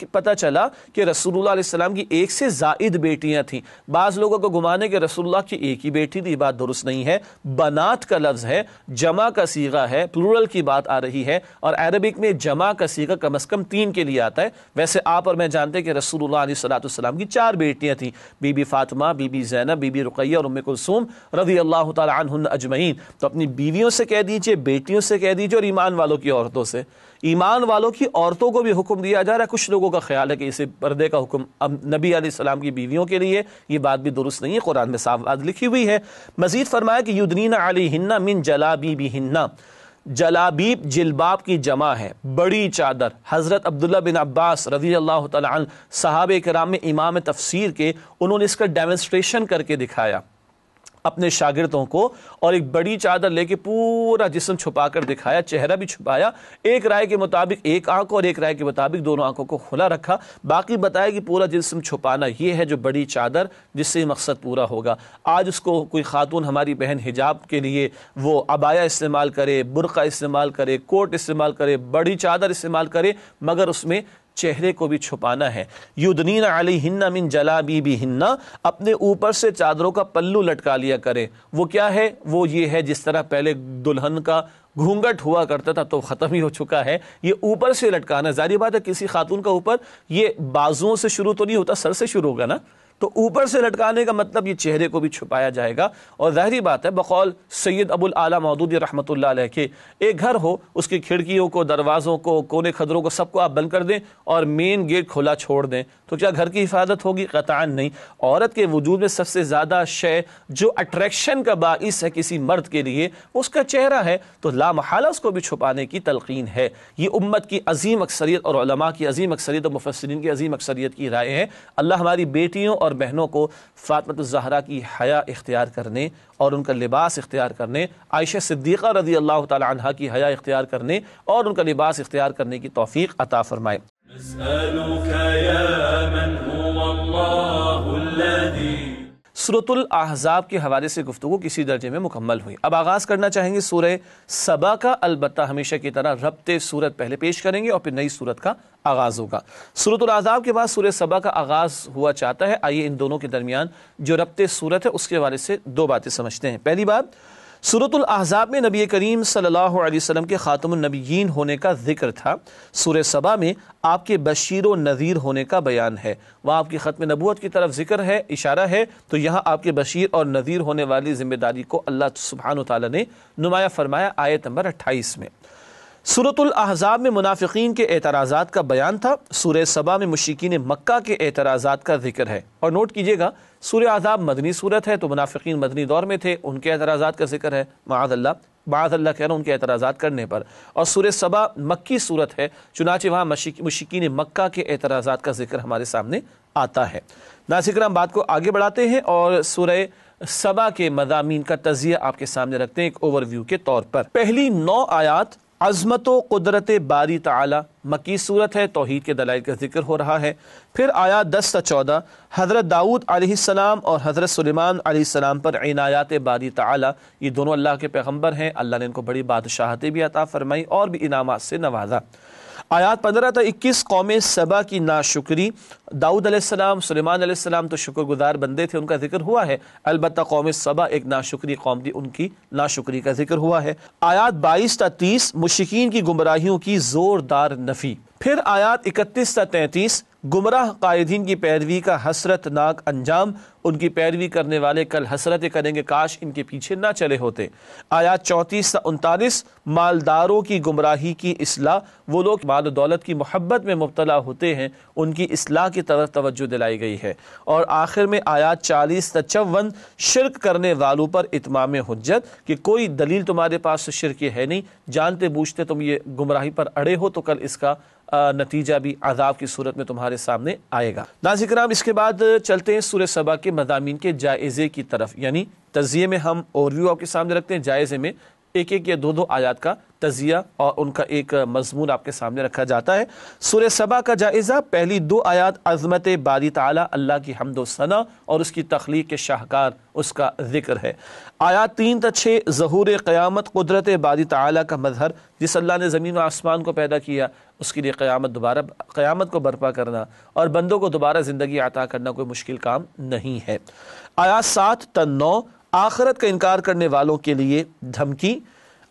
پتہ چلا کہ رسول اللہ علیہ السلام کی ایک سے زائد بیٹیاں تھیں۔ بعض لوگوں کو گمان ہے کہ رسول اللہ کی ایک ہی بیٹی تھی، یہ بات درست نہیں ہے۔ بنات کا لفظ ہے، جمع کا صیغہ ہے، پلورل کی بات آ رہی ہے، اور عربک میں جمع کا صیغہ کم از کم 3 کے لیے آتا ہے۔ ویسے آپ اور میں جانتے ہیں کہ رسول اللہ علیہ السلام کی 4 بیٹیاں تھیں، Bibi Fatima, Bibi Zainab, Bibi Ruqayya اور ام کلثوم رضی اللہ تعالی عنہن اجمعین۔ تو اپنی بیویوں سے کہہ دیجئے، بیٹیوں سے کہہ دیجئے، اور ایمان والوں کی عورتوں سے۔ ایمان والوں کی عورتوں کو بھی حکم دیا جا رہا ہے۔ کچھ لوگوں کا خیال ہے کہ اسے پردے کا حکم اب نبی علیہ السلام کی بیویوں کے لیے، یہ بات بھی درست نہیں ہے، قرآن میں صاف بات لکھی ہوئی ہے۔ مزید فرمایا کہ یدنین علیہن من جلابیبہن، جلابیب جلباب کی جمع ہے، بڑی چادر۔ حضرت عبداللہ بن عباس رضی اللہ تعالی عنہ صحابہ کرام میں امام تفسیر کے، انہوں نے اس کا ڈیمونسٹریشن کر کے دکھایا اپنے شاگردوں کو، اور ایک بڑی چادر لے کے پورا جسم چھپا کر دکھایا، چہرہ بھی چھپایا۔ ایک رائے کے مطابق ایک آنکھ اور ایک رائے کے مطابق دونوں آنکھوں کو کھلا رکھا، باقی بتایا کہ پورا جسم چھپانا یہ ہے جو بڑی چادر جس سے مقصد پورا ہوگا۔ آج اس کو کوئی خاتون ہماری بہن حجاب کے لیے وہ عبایا استعمال کرے، برقع استعمال کرے، کوٹ استعمال کرے، بڑی چادر استعمال کرے، مگر اس میں چہرے کو بھی چھپانا ہے۔ یدنین علیہن من جلابیبہن، اپنے اوپر سے چادروں کا پلو لٹکا لیا کرے۔ وہ کیا ہے؟ وہ یہ ہے جس طرح پہلے دلہن کا گھونگٹ ہوا کرتا تھا تو ختم ہی ہو چکا ہے، یہ اوپر سے لٹکانا۔ ظاہر بات ہے کسی خاتون کا اوپر یہ بازوؤں سے شروع تو نہیں ہوتا، سر سے شروع ہوگا نا، تو اوپر سے لٹکانے کا مطلب یہ چہرے کو بھی چھپایا جائے گا، اور ظاہری بات ہے بقول سید ابو الاعلیٰ مودودی رحمۃ اللہ علیہ کے، ایک گھر ہو، اس کی کھڑکیوں کو، دروازوں کو، کونے خدروں کو سب کو آپ بند کر دیں اور مین گیٹ کھلا چھوڑ دیں، تو کیا گھر کی حفاظت ہوگی؟ قطعاً نہیں۔ عورت کے وجود میں سب سے زیادہ شے جو اٹریکشن کا باعث ہے کسی مرد کے لیے اس کا چہرہ ہے، تو لا محالہ اس کو بھی چھپانے کی تلقین ہے۔ یہ امت کی عظیم اکثریت اور علماء کی عظیم اکثریت اور مفسرین کی عظیم اکثریت کی رائے ہے۔ اللہ ہماری بیٹیوں اور بہنوں کو فاطمہ الزہرا کی حیا اختیار کرنے اور ان کا لباس اختیار کرنے، عائشہ صدیقہ رضی اللہ تعالی عنہا کی حیا اختیار کرنے اور ان کا لباس اختیار کرنے کی توفیق عطا فرمائے۔ سورۃ الاحزاب کے حوالے سے گفتگو کسی درجے میں مکمل ہوئی۔ اب آغاز کرنا چاہیں گے سورہ سبا کا، البتہ ہمیشہ کی طرح ربط سورت پہلے پیش کریں گے اور پھر نئی سورت کا آغاز ہوگا۔ سورۃ الاحزاب کے بعد سورہ سبا کا آغاز ہوا چاہتا ہے۔ آئیے ان دونوں کے درمیان جو ربط سورت ہے اس کے حوالے سے دو باتیں سمجھتے ہیں۔ پہلی بات، سورۃ الاحزاب میں نبی کریم صلی اللہ علیہ وسلم کے خاتم النبیین ہونے کا ذکر تھا، سورہ سبا میں آپ کے بشیر و نذیر ہونے کا بیان ہے۔ وہاں آپ کی ختم نبوت کی طرف ذکر ہے، اشارہ ہے، تو یہاں آپ کے بشیر اور نذیر ہونے والی ذمہ داری کو اللہ سبحانہ وتعالی نے نمایاں فرمایا آیت نمبر 28 میں۔ سورۃ الاحزاب میں منافقین کے اعتراضات کا بیان تھا، سورہ سبا میں مشرکین مکہ کے اعتراضات کا ذکر ہے۔ اور نوٹ کیجئے گا سورہ احزاب مدنی صورت ہے، تو منافقین مدنی دور میں تھے، ان کے اعتراضات کا ذکر ہے، معاذ اللہ کہہ رہا ہوں ان کے اعتراضات کرنے پر۔ اور سورہ سبا مکی صورت ہے، چنانچہ وہاں مشرکین مکہ کے اعتراضات کا ذکر ہمارے سامنے آتا ہے۔ ناظرین کرام، بات کو آگے بڑھاتے ہیں اور سورہ سبا کے مضامین کا تجزیہ آپ کے سامنے رکھتے ہیں ایک اوور ویو کے طور پر۔ پہلی 9 آیات عظمت و قدرت باری تعالی، مکی صورت ہے، توحید کے دلائل کا ذکر ہو رہا ہے۔ پھر آیات 10 تا 14 حضرت داؤد علیہ السلام اور حضرت سلیمان علیہ السلام پر عنایات باری تعالی، یہ دونوں اللہ کے پیغمبر ہیں، اللہ نے ان کو بڑی بادشاہتیں بھی عطا فرمائی اور بھی انعامات سے نوازا۔ آیات 15 تا 21 قوم سبا کی ناشکری، داؤد علیہ السلام، سلیمان علیہ السلام تو شکر گزار بندے تھے، ان کا ذکر ہوا ہے، البتہ قوم سبا ایک ناشکری قوم تھی، ان کی ناشکری کا ذکر ہوا ہے۔ آیات 22 تا 30 مشرکین کی گمراہیوں کی زوردار نفی۔ پھر آیات 31 تا 33 گمراہ قائدین کی پیروی کا حسرت ناک انجام، ان کی پیروی کرنے والے کل حسرتیں کریں گے کاش ان کے پیچھے نہ چلے ہوتے۔ آیات 34 تا 39 مالداروں کی گمراہی کی اصلاح، وہ لوگ مال و دولت کی محبت میں مبتلا ہوتے ہیں، ان کی اصلاح کی طرف توجہ دلائی گئی ہے۔ اور آخر میں آیات 40 تا 54 شرک کرنے والوں پر اتمام حجت، کہ کوئی دلیل تمہارے پاس شرک ہے نہیں، جانتے بوجھتے تم یہ گمراہی پر اڑے ہو، تو کل اس کا نتیجہ بھی عذاب کی صورت میں تمہارے سامنے آئے گا۔ ناظرین کرام، اس کے بعد چلتے ہیں سورہ سبا کے مضامین کے جائزے کی طرف، یعنی تجزیے میں ہم اوور ویو آپ کے سامنے رکھتے ہیں، جائزے میں ایک ایک یا دو آیات کا تجزیہ اور ان کا ایک مضمون آپ کے سامنے رکھا جاتا ہے۔ سورہ سبا کا جائزہ، پہلی 2 آیات عظمت باری تعالی، اللہ کی حمد و ثنا اور اس کی تخلیق کے شاہکار، اس کا ذکر ہے۔ آیات 3 تا 6 ظہور قیامت، قدرت باری تعالی کا مظہر، جس اللہ نے زمین و آسمان کو پیدا کیا اس کے لیے قیامت کو برپا کرنا اور بندوں کو دوبارہ زندگی عطا کرنا کوئی مشکل کام نہیں ہے۔ آیات 7 تا 9 آخرت کا انکار کرنے والوں کے لیے دھمکی۔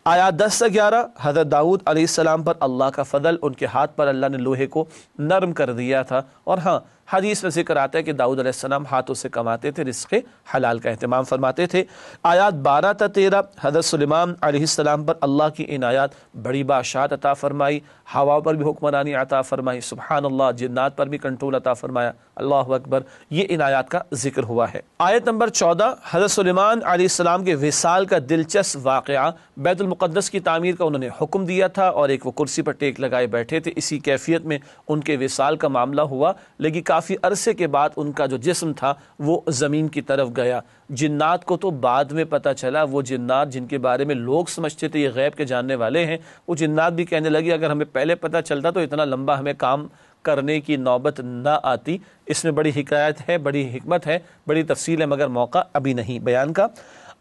آیات 10 تا 11 حضرت داؤد علیہ السلام پر اللہ کا فضل، ان کے ہاتھ پر اللہ نے لوہے کو نرم کر دیا تھا، اور ہاں حدیث میں ذکر آتا ہے کہ داؤد علیہ السلام ہاتھوں سے کماتے تھے، رزق حلال کا اہتمام فرماتے تھے۔ آیات 12 تا 13 حضرت سلیمان علیہ السلام پر اللہ کی عنایات، بڑی بادشاہت عطا فرمائی، ہوا پر بھی حکمرانی عطا فرمائی، سبحان اللہ، جنات پر بھی کنٹرول عطا فرمایا، اللہ اکبر، یہ عنایات کا ذکر ہوا ہے۔ آیت نمبر 14 حضرت سلیمان علیہ السلام کے وصال کا دلچسپ واقعہ، بیت المقدس کی تعمیر کا انہوں نے حکم دیا تھا اور ایک وہ کرسی پر ٹیک لگائے بیٹھے تھے، اسی کیفیت میں ان کے وصال کا معاملہ ہوا، لیکن کافی عرصے کے بعد ان کا جو جسم تھا وہ زمین کی طرف گیا۔ جنات کو تو بعد میں پتہ چلا، وہ جنات جن کے بارے میں لوگ سمجھتے تھے یہ غیب کے جاننے والے ہیں، وہ جنات بھی کہنے لگے اگر ہمیں پہلے پتہ چلتا تو اتنا لمبا ہمیں کام کرنے کی نوبت نہ آتی۔ اس میں بڑی حکایت ہے، بڑی حکمت ہے، بڑی تفصیل ہے، مگر موقع ابھی نہیں بیان کا۔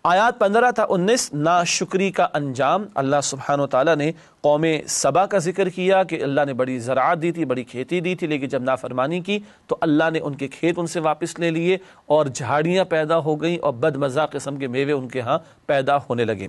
آیات 15 تا 19 ناشکری کا انجام، اللہ سبحانہ وتعالیٰ نے قوم سبا کا ذکر کیا کہ اللہ نے بڑی زراعت دی تھی، بڑی کھیتی دی تھی، لیکن جب نافرمانی کی تو اللہ نے ان کے کھیت ان سے واپس لے لیے اور جھاڑیاں پیدا ہو گئیں اور بد مزہ قسم کے میوے ان کے ہاں پیدا ہونے لگے۔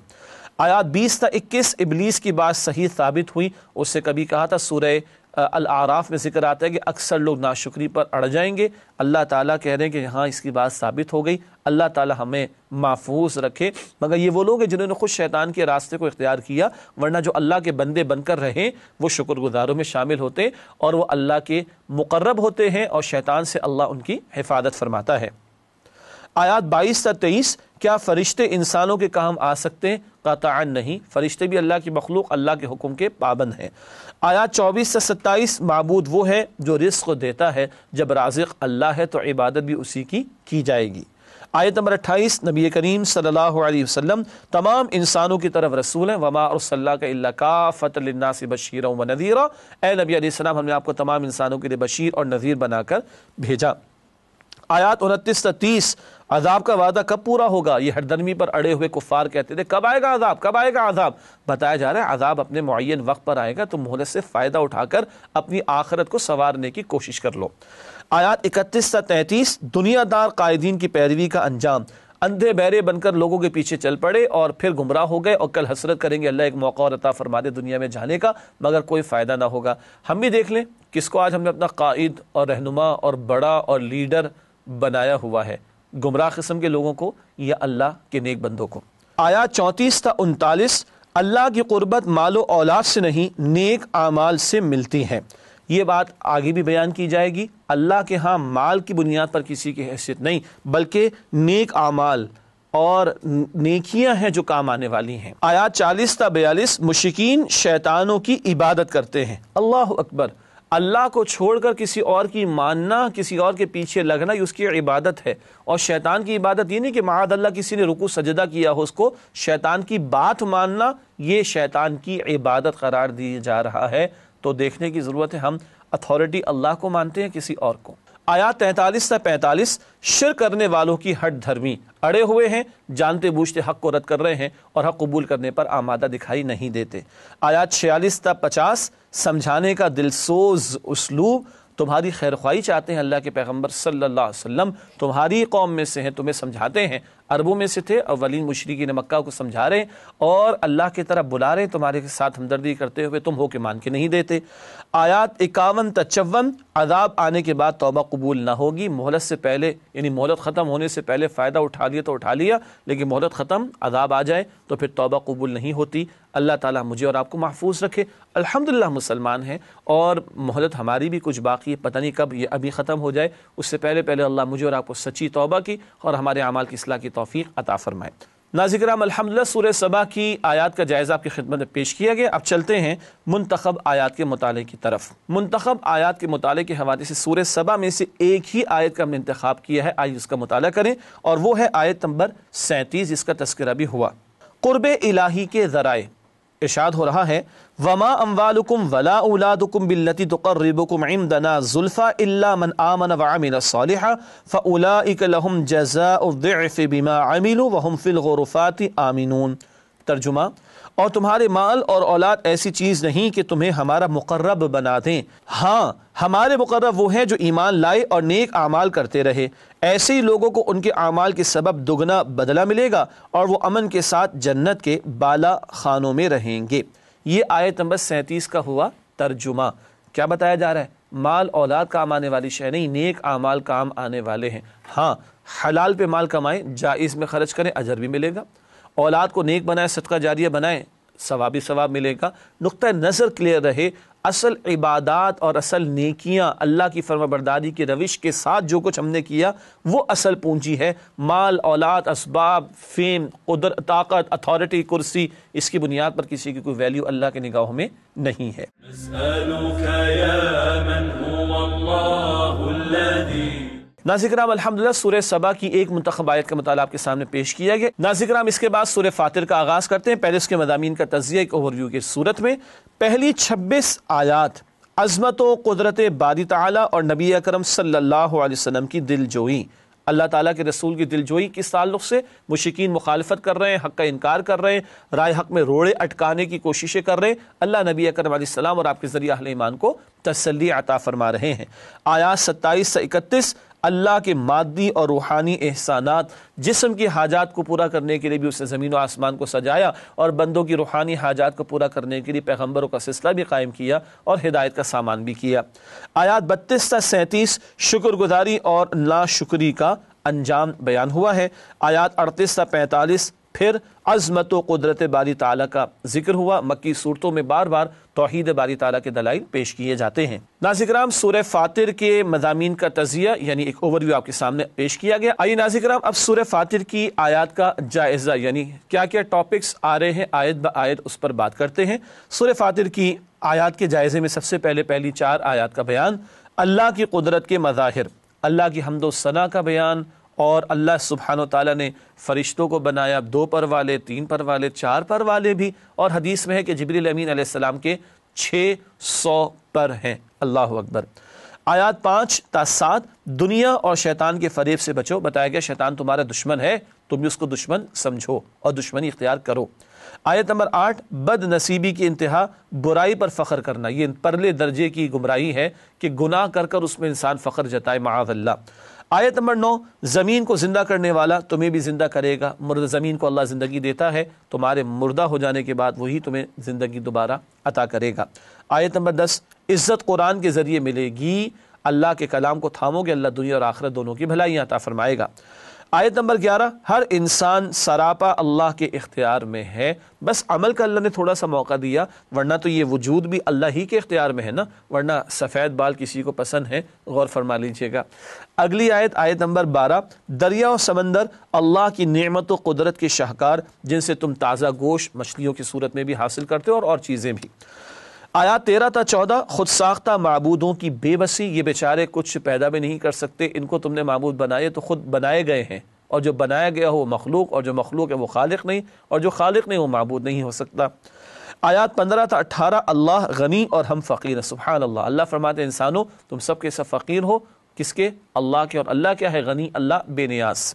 آیات 20 تا 21 ابلیس کی بات صحیح ثابت ہوئی، اس سے کبھی کہا تھا سورہ الاعراف میں ذکر آتا ہے کہ اکثر لوگ ناشکری پر اڑ جائیں گے. اللہ تعالیٰ کہہ رہے ہیں کہ ہاں اس کی بات ثابت ہو گئی. اللہ تعالیٰ ہمیں محفوظ رکھے. مگر یہ وہ لوگ ہیں جنہوں نے خود شیطان کے راستے کو اختیار کیا، ورنہ جو اللہ کے بندے بن کر رہیں وہ شکر گزاروں میں شامل ہوتے اور وہ اللہ کے مقرب ہوتے ہیں، اور شیطان سے اللہ ان کی حفاظت فرماتا ہے. آیات 22 تا 23. کیا فرشتے انسانوں کے کام آ سکتے ہیں؟ قطعاً نہیں. فرشتے بھی اللہ کی مخلوق، اللہ کے حکم کے پابند ہیں. آیات 24 سے 27. معبود وہ ہے جو رزق دیتا ہے، جب رازق اللہ ہے تو عبادت بھی اسی کی جائے گی. آیت نمبر 28. نبی کریم صلی اللہ علیہ وسلم تمام انسانوں کی طرف رسول ہیں. وما ارسلناک الا کافۃ للناس بشیرا ونذیرا. اے نبی علیہ السلام، ہم نے آپ کو تمام انسانوں کے لیے بشیر اور نذیر بنا کر بھیجا. آیات 29 تا 30. عذاب کا وعدہ کب پورا ہوگا؟ یہ ہر درمی پر اڑے ہوئے کفار کہتے تھے کب آئے گا عذاب، کب آئے گا عذاب. بتایا جا رہا ہے عذاب اپنے معین وقت پر آئے گا، تو مہلت سے فائدہ اٹھا کر اپنی آخرت کو سنوارنے کی کوشش کر لو. آیات 31 تا 33. دنیا دار قائدین کی پیروی کا انجام. اندھے بہرے بن کر لوگوں کے پیچھے چل پڑے اور پھر گمراہ ہو گئے، اور کل حسرت کریں گے اللہ ایک موقع اور عطا فرما دے دنیا میں جانے کا، مگر کوئی فائدہ نہ ہوگا. ہم بھی دیکھ لیں کس کو آج ہم نے اپنا قائد اور رہنما اور بڑا اور لیڈر بنایا ہوا ہے، گمراہ قسم کے لوگوں کو یا اللہ کے نیک بندوں کو. آیات 34 تا 39. اللہ کی قربت مال و اولاد سے نہیں نیک اعمال سے ملتی ہے. یہ بات آگے بھی بیان کی جائے گی. اللہ کے ہاں مال کی بنیاد پر کسی کی حیثیت نہیں، بلکہ نیک اعمال اور نیکیاں ہیں جو کام آنے والی ہیں. آیات 40 تا 42. مشرکین شیطانوں کی عبادت کرتے ہیں. اللہ اکبر. اللہ کو چھوڑ کر کسی اور کی ماننا، کسی اور کے پیچھے لگنا، یہ اس کی عبادت ہے. اور شیطان کی عبادت یہ نہیں کہ معاذ اللہ کسی نے رکوع سجدہ کیا ہو، اس کو شیطان کی بات ماننا یہ شیطان کی عبادت قرار دی جا رہا ہے. تو دیکھنے کی ضرورت ہے ہم اتھارٹی اللہ کو مانتے ہیں کسی اور کو. آیات 43 تا 45. شرک کرنے والوں کی ہٹ دھرمی. اڑے ہوئے ہیں، جانتے بوجھتے حق کو رد کر رہے ہیں اور حق قبول کرنے پر آمادہ دکھائی نہیں دیتے. آیات 46 تا 50. سمجھانے کا دلسوز اسلوب. تمہاری خیر خواہی چاہتے ہیں اللہ کے پیغمبر صلی اللہ علیہ وسلم، تمہاری قوم میں سے ہیں، تمہیں سمجھاتے ہیں. عربوں میں سے تھے، اولین مشرکین مکہ کو سمجھا رہے ہیں اور اللہ کی طرف بلا رہے ہیں، تمہارے ساتھ ہمدردی کرتے ہوئے تم ہو کے مان کے نہیں دیتے. آیات 51 تا 54. عذاب آنے کے بعد توبہ قبول نہ ہوگی. مہلت سے پہلے یعنی مہلت ختم ہونے سے پہلے فائدہ اٹھا لیا تو اٹھا لیا، لیکن مہلت ختم عذاب آ جائے تو پھر توبہ قبول نہیں ہوتی. اللہ تعالیٰ مجھے اور آپ کو محفوظ رکھے. الحمدللہ مسلمان ہیں اور مہلت ہماری بھی کچھ باقی ہے، پتہ نہیں کب یہ ابھی ختم ہو جائے. اس سے پہلے اللہ مجھے اور آپ کو سچی توبہ کی اور ہمارے اعمال کی اصلاح کی توفیق عطا فرمائے. ناظرین کرام، الحمدللہ سورہ سبا کی آیات کا جائزہ آپ کی خدمت میں پیش کیا گیا. اب چلتے ہیں منتخب آیات کے مطالعے کی طرف. منتخب آیات کے مطالعے کے حوالے سے سورہ سبا میں سے ایک ہی آیت کا ہم نے انتخاب کیا ہے، آئیے اس کا مطالعہ کریں، اور وہ ہے آیت نمبر 37. اس کا تذکرہ بھی ہوا. قرب الہی کے ذرائع. ارشاد ہو رہا ہے وما اموالکم ولا اولادکم باللتی تقربکم عندنا زلفا الا من آمن وعمل صالحا فاولئک لهم جزاء الضعف بما عملوا وهم فی الغرفات آمنون. ترجمہ: اور تمہارے مال اور اولاد ایسی چیز نہیں کہ تمہیں ہمارا مقرب بنا دیں، ہاں ہمارے مقرب وہ ہیں جو ایمان لائے اور نیک اعمال کرتے رہے. ایسے ہی لوگوں کو ان کے اعمال کے سبب دگنا بدلہ ملے گا اور وہ امن کے ساتھ جنت کے بالا خانوں میں رہیں گے. یہ آیت نمبر 37 کا ہوا ترجمہ. کیا بتایا جا رہا ہے؟ مال اولاد کام آنے والی شے نہیں، نیک اعمال کام آنے والے ہیں. ہاں حلال پہ مال کمائیں، جائز میں خرچ کریں، اجر بھی ملے گا. اولاد کو نیک بنائیں، صدقہ جاریہ بنائیں، ثواب ہی ثواب ملے گا. نقطہ نظر کلیئر رہے، اصل عبادات اور اصل نیکیاں اللہ کی فرما برداری کی روش کے ساتھ جو کچھ ہم نے کیا وہ اصل پونجی ہے. مال، اولاد، اسباب، فیم، قدرت، طاقت، اتھارٹی، کرسی، اس کی بنیاد پر کسی کی کوئی ویلیو اللہ کے نگاہوں میں نہیں ہے. ناظرین کرام، الحمدللہ سورہ سبا کی ایک منتخب آیت کا مطالعہ آپ کے سامنے پیش کیا گیا. ناظرین کرام، اس کے بعد سورہ فاطر کا آغاز کرتے ہیں. پہلے اس کے مضامین کا تجزیہ ایک اوور ویو کی صورت میں. پہلی 26 آیات عظمت و قدرت باری تعالیٰ اور نبی اکرم صلی اللہ علیہ وسلم کی دل جوئی. اللہ تعالیٰ کے رسول کی دل جوئی کس تعلق سے؟ مشرکین مخالفت کر رہے ہیں، حق کا انکار کر رہے ہیں، رائے حق میں روڑے اٹکانے کی کوششیں کر رہے ہیں. اللہ نبی اکرم علیہ السلام اور آپ کے ذریعہ اہل ایمان کو تسلی عطا فرما رہے ہیں. آیات 27 سے 31. اللہ کے مادی اور روحانی احسانات، جسم کی حاجات کو پورا کرنے کے لیے بھی اس نے زمین و آسمان کو سجایا، اور بندوں کی روحانی حاجات کو پورا کرنے کے لیے پیغمبروں کا سلسلہ بھی قائم کیا اور ہدایت کا سامان بھی کیا۔ آیات 32 تا 37 شکر گزاری اور ناشکری کا انجام بیان ہوا ہے۔ آیات 38 تا 45 پھر عظمت و قدرت باری تعالیٰ کا ذکر ہوا۔ مکی صورتوں میں بار بار توحید باری تعالیٰ کے دلائل پیش کیے جاتے ہیں۔ ناظرین کرام، سورہ فاطر کے مضامین کا تجزیہ یعنی ایک اوور ویو آپ کے سامنے پیش کیا گیا۔ آئیے ناظرین کرام اب سورہ فاطر کی آیات کا جائزہ یعنی کیا کیا ٹاپکس آ رہے ہیں آیت با آیت اس پر بات کرتے ہیں۔ سورہ فاطر کی آیات کے جائزے میں سب سے پہلے پہلی 4 آیات کا بیان اللہ کی قدرت کے مظاہر، اللہ کی حمد و ثنا کا بیان، اور اللہ سبحانہ و تعالیٰ نے فرشتوں کو بنایا 2 پر والے، 3 پر والے، 4 پر والے بھی، اور حدیث میں ہے کہ جبریل امین علیہ السلام کے 600 پر ہیں۔ اللہ اکبر۔ آیات 5 تا 7 دنیا اور شیطان کے فریب سے بچو، بتایا گیا شیطان تمہارا دشمن ہے، تم بھی اس کو دشمن سمجھو اور دشمنی اختیار کرو۔ آیت نمبر 8 بد نصیبی کی انتہا، برائی پر فخر کرنا، یہ پرلے درجے کی گمراہی ہے کہ گناہ کر کر اس میں انسان فخر جتائے، معاذ اللہ۔ آیت نمبر 9 زمین کو زندہ کرنے والا تمہیں بھی زندہ کرے گا، مردہ زمین کو اللہ زندگی دیتا ہے، تمہارے مردہ ہو جانے کے بعد وہی تمہیں زندگی دوبارہ عطا کرے گا۔ آیت نمبر 10 عزت قرآن کے ذریعے ملے گی، اللہ کے کلام کو تھامو گے اللہ دنیا اور آخرت دونوں کی بھلائیاں عطا فرمائے گا۔ آیت نمبر 11 ہر انسان سراپا اللہ کے اختیار میں ہے، بس عمل کا اللہ نے تھوڑا سا موقع دیا، ورنہ تو یہ وجود بھی اللہ ہی کے اختیار میں ہے نا، ورنہ سفید بال کسی کو پسند ہے، غور فرما لیجئے گا۔ اگلی آیت، آیت نمبر 12 دریا و سمندر اللہ کی نعمت و قدرت کے شاہکار، جن سے تم تازہ گوشت مچھلیوں کی صورت میں بھی حاصل کرتے ہو اور چیزیں بھی۔ آیات 13 تا 14 خود ساختہ معبودوں کی بے بسی، یہ بیچارے کچھ پیدا بھی نہیں کر سکتے، ان کو تم نے معبود بنائے تو خود بنائے گئے ہیں، اور جو بنایا گیا ہو وہ مخلوق، اور جو مخلوق ہے وہ خالق نہیں، اور جو خالق نہیں وہ معبود نہیں ہو سکتا۔ آیات 15 تا 18 اللہ غنی اور ہم فقیر ہیں، سبحان اللہ۔ اللہ فرماتے ہیں انسانوں تم سب کے سب فقیر ہو، کس کے؟ اللہ کے، اور اللہ کیا ہے؟ غنی، اللہ بے نیاز۔